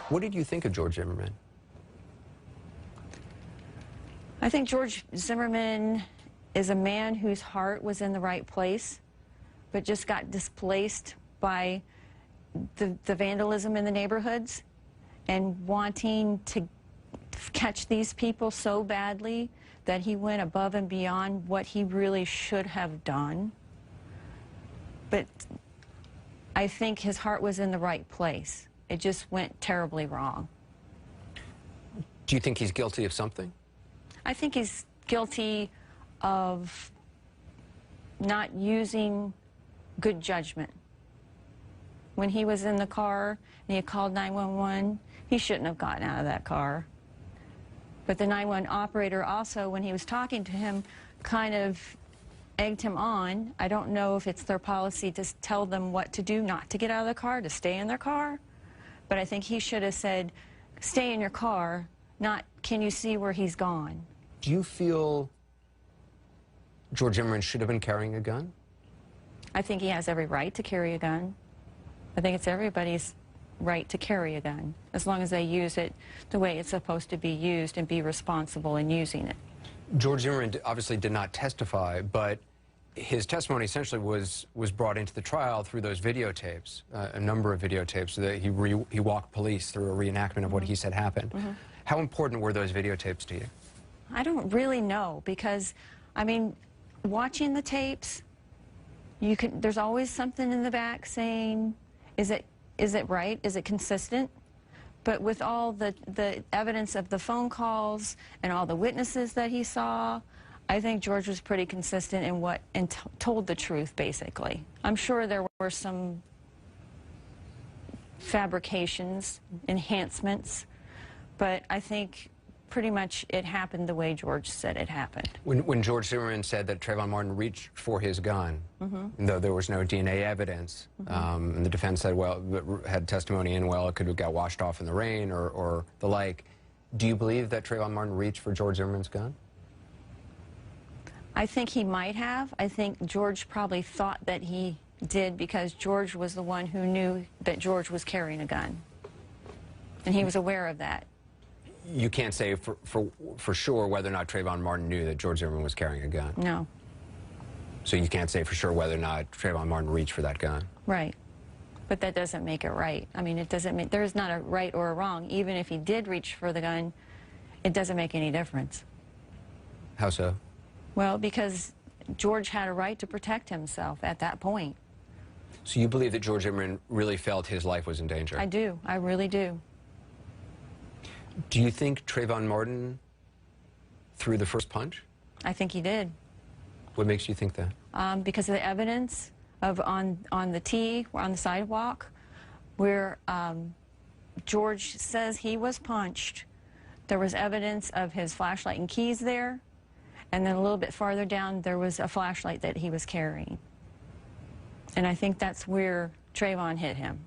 What did you think of George Zimmerman? I think George Zimmerman is a man whose heart was in the right place, but just got displaced by the vandalism in the neighborhoods and wanting to catch these people so badly that he went above and beyond what he really should have done. But I think his heart was in the right place. It just went terribly wrong. Do you think he's guilty of something? I think he's guilty of not using good judgment. When he was in the car and he had called 911, he shouldn't have gotten out of that car. But the 911 operator also, when he was talking to him, kind of egged him on. I don't know if it's their policy to tell them what to do, not to get out of the car, to stay in their car. But I think he should have said, stay in your car, not, can you see where he's gone? Do you feel George Zimmerman should have been carrying a gun? I think he has every right to carry a gun. I think it's everybody's right to carry a gun, as long as they use it the way it's supposed to be used and be responsible in using it. George Zimmerman obviously did not testify, but his testimony essentially was brought into the trial through those videotapes, a number of videotapes, so that he walked police through a reenactment of what he said happened. How important were those videotapes to you? I don't really know, because, I mean, watching the tapes, there's always something in the back saying, is it right? Is it consistent? But with all the evidence of the phone calls and all the witnesses that he saw, I think George was pretty consistent in told the truth, basically. I'm sure there were some fabrications, enhancements, but I think pretty much it happened the way George said it happened. When George Zimmerman said that Trayvon Martin reached for his gun, though there was no DNA evidence, and the defense said, well, had testimony in, well, it could have got washed off in the rain or the like, do you believe that Trayvon Martin reached for George Zimmerman's gun? I think he might have. I think George probably thought that he did, because George was the one who knew that George was carrying a gun, and he was aware of that. You can't say for sure whether or not Trayvon Martin knew that George Zimmerman was carrying a gun? No. So you can't say for sure whether or not Trayvon Martin reached for that gun? Right. But that doesn't make it right. I mean, it doesn't make, there's not a right or a wrong. Even if he did reach for the gun, it doesn't make any difference. How so? Well, because George had a right to protect himself at that point. So you believe that George Zimmerman really felt his life was in danger? I do. I really do. Do you think Trayvon Martin threw the first punch? I think he did. What makes you think that? Because of the evidence of on the tee, or on the sidewalk, where George says he was punched. There was evidence of his flashlight and keys there, and then a little bit farther down there was a flashlight that he was carrying. And I think that's where Trayvon hit him.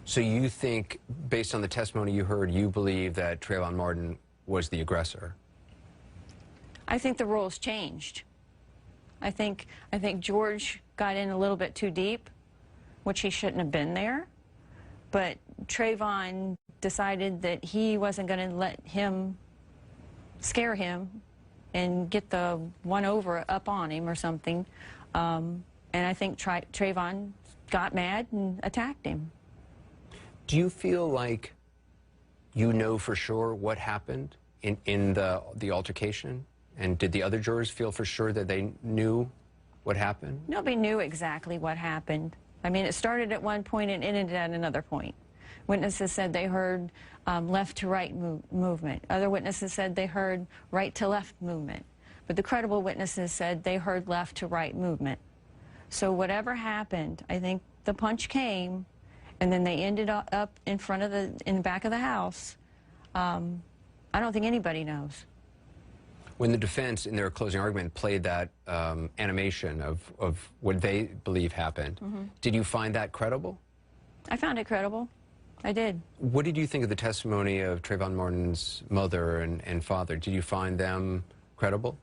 So you think, based on the testimony you heard, you believe that Trayvon Martin was the aggressor? I think the roles changed. I think George got in a little bit too deep, which he shouldn't have been there. But Trayvon decided that he wasn't going to let him scare him and get the one over up on him or something. And I think Trayvon got mad and attacked him. Do you feel like you know for sure what happened in the altercation? And did the other jurors feel for sure that they knew what happened? Nobody knew exactly what happened. I mean, it started at one point and ended at another point. Witnesses said they heard left to right movement. Other witnesses said they heard right to left movement. But the credible witnesses said they heard left to right movement. So whatever happened, I think the punch came, and then they ended up in front of in the back of the house. I don't think anybody knows. When the defense, in their closing argument, played that animation of what they believe happened, did you find that credible? I found it credible. I did. What did you think of the testimony of Trayvon Martin's mother and father? Did you find them credible?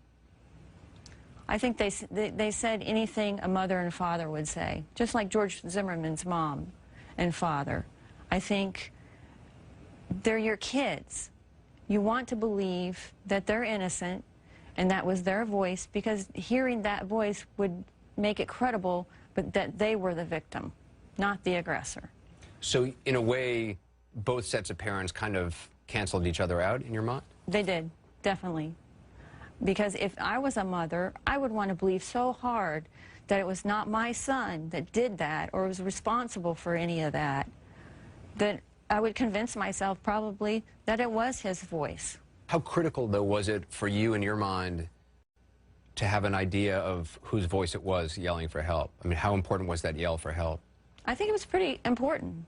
I think they said anything a mother and father would say, just like George Zimmerman's mom and father. I think they're your kids. You want to believe that they're innocent and that was their voice, because hearing that voice would make it credible, but that they were the victim, not the aggressor. So in a way, both sets of parents kind of canceled each other out in your mind? They did, definitely. Because if I was a mother, I would want to believe so hard that it was not my son that did that or was responsible for any of that, that I would convince myself probably that it was his voice. How critical, though, was it for you in your mind to have an idea of whose voice it was yelling for help? I mean, how important was that yell for help? I think it was pretty important,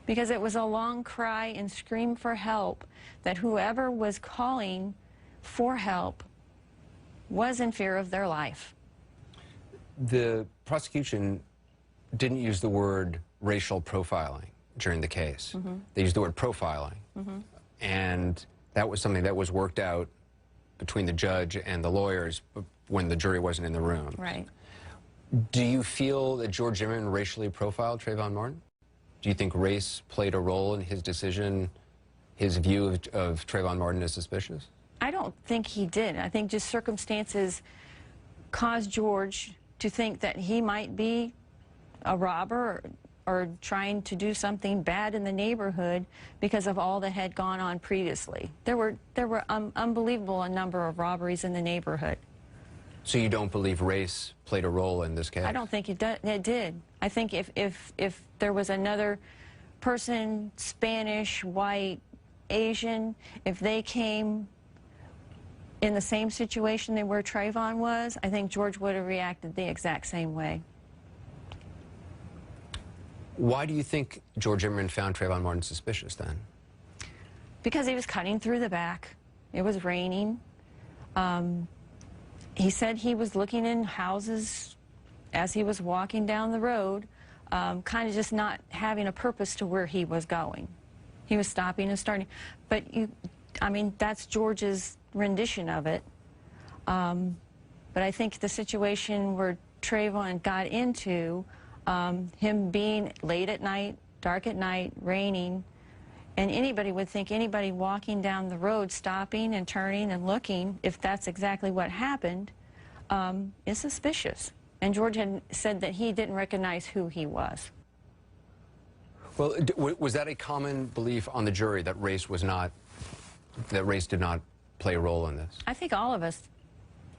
because it was a long cry and scream for help that whoever was calling for help was in fear of their life. The prosecution didn't use the word racial profiling during the case. They used the word profiling. And that was something that was worked out between the judge and the lawyers when the jury wasn't in the room. Right. Do you feel that George Zimmerman racially profiled Trayvon Martin? Do you think race played a role in his decision, his view of Trayvon Martin as suspicious? I don't think he did. I think just circumstances caused George to think that he might be a robber or trying to do something bad in the neighborhood because of all that had gone on previously. There were unbelievable a number of robberies in the neighborhood. So you don't believe race played a role in this case? I don't think it did. I think if there was another person, Spanish, white, Asian, if they came in the same situation where Trayvon was, I think George would have reacted the exact same way. Why do you think George Zimmerman found Trayvon Martin suspicious then? Because he was cutting through the back. It was raining. He said he was looking in houses as he was walking down the road, kind of just not having a purpose to where he was going. He was stopping and starting. But, I mean, that's George's rendition of it. But I think the situation where Trayvon got into, him being late at night, dark at night, raining, and anybody would think anybody walking down the road, stopping and turning and looking, if that's exactly what happened, is suspicious. And George had said that he didn't recognize who he was. Well, was that a common belief on the jury that race did not play a role in this? I think all of us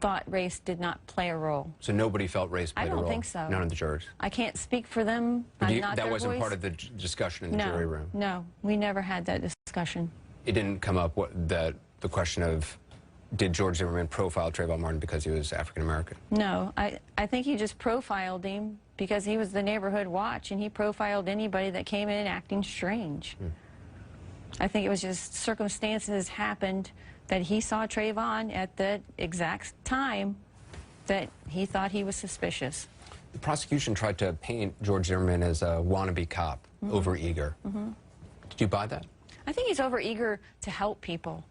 thought race did not play a role. So nobody felt race played a role? I don't think so. None of the jurors? I can't speak for them. I'm not that their wasn't voice. part of the discussion in the jury room? No, we never had that discussion. It didn't come up, the question of, did George Zimmerman profile Trayvon Martin because he was African American? No, I think he just profiled him because he was the neighborhood watch, and he profiled anybody that came in acting strange. I think it was just circumstances happened that he saw Trayvon at the exact time that he thought he was suspicious. The prosecution tried to paint George Zimmerman as a wannabe cop, overeager. Did you buy that? I think he's overeager to help people.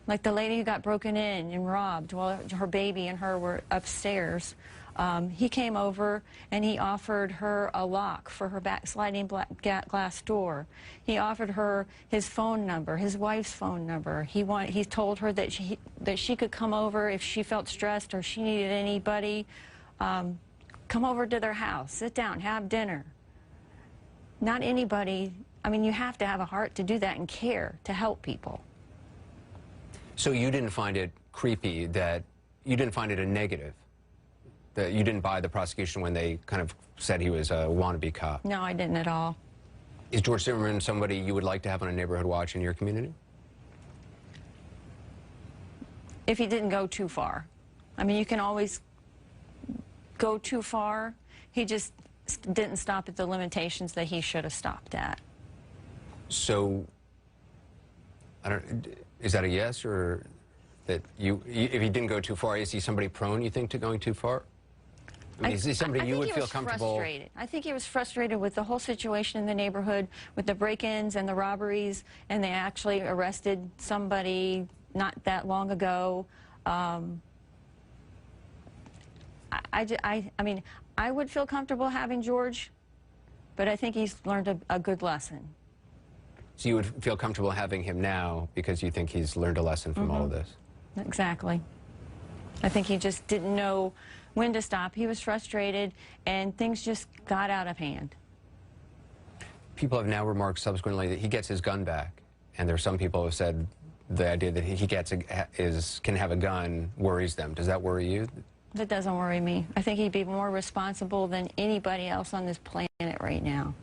Like the lady who got broken in and robbed while her baby and her were upstairs. He came over and he offered her a lock for her backsliding glass door. He offered her his phone number, his wife's phone number. He told her that she could come over if she felt stressed or she needed anybody. Come over to their house, sit down, have dinner. Not anybody. I mean, you have to have a heart to do that and care to help people. So you didn't find it creepy, that you didn't find it a negative, that you didn't buy the prosecution when they kind of said he was a wannabe cop? No, I didn't at all. Is George Zimmerman somebody you would like to have on a neighborhood watch in your community? If he didn't go too far. I mean, you can always go too far. He just didn't stop at the limitations that he should have stopped at. So, is that a yes, or that if he didn't go too far, is he somebody prone, you think, to going too far? I mean, is he somebody you would feel comfortable? Frustrated. I think he was frustrated with the whole situation in the neighborhood, with the break-ins and the robberies, and they actually arrested somebody not that long ago. I mean, I would feel comfortable having George, but I think he's learned a good lesson. So you would feel comfortable having him now because you think he's learned a lesson from all of this? Exactly. I think he just didn't know when to stop. He was frustrated, and things just got out of hand. People have now remarked subsequently that he gets his gun back, and there are some people who have said the idea that he can have a gun worries them. Does that worry you? That doesn't worry me. I think he'd be more responsible than anybody else on this planet right now.